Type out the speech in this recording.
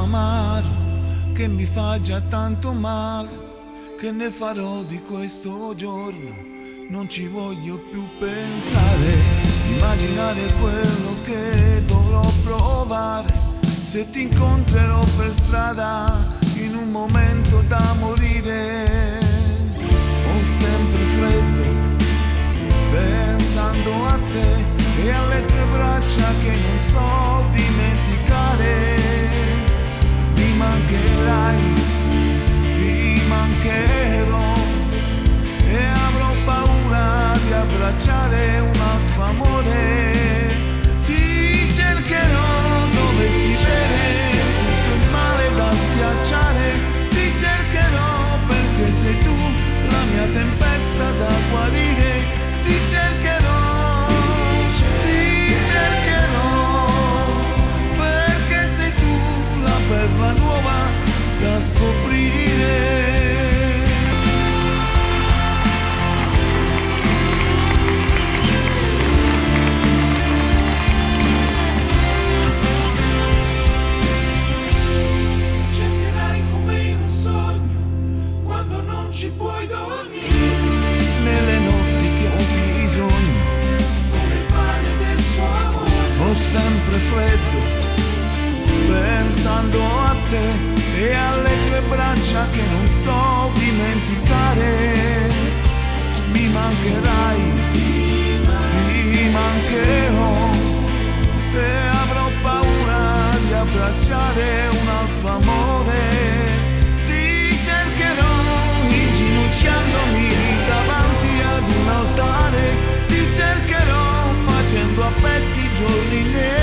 amaro che mi fa già tanto male. Che ne farò di questo giorno? Non ci voglio più pensare, immaginare quello che dovrò provare se ti incontrerò per strada in un momento da morire. Ho sempre freddo pensando a te e alle tue braccia che non so dimenticare. Mi mancherai, ti mancherò e avrò paura di abbracciare un altro amore. Ti cercherò dove si vede tutto il male da schiacciare. Ti cercherò perché sei tu la mia tempesta da guarire. Ti cercherò perché sei tu la perla nuova da scoprire. Ci puoi dormire nelle notti che ho bisogno, come il pane del suo amore. Ho sempre freddo pensando a te e alle tue braccia che non so dimenticare. Mi mancherai, ti mancherò e avrò paura di abbracciare un altro amore. Ginocchiandomi davanti ad un altare, ti cercherò facendo a pezzi i giorni neri.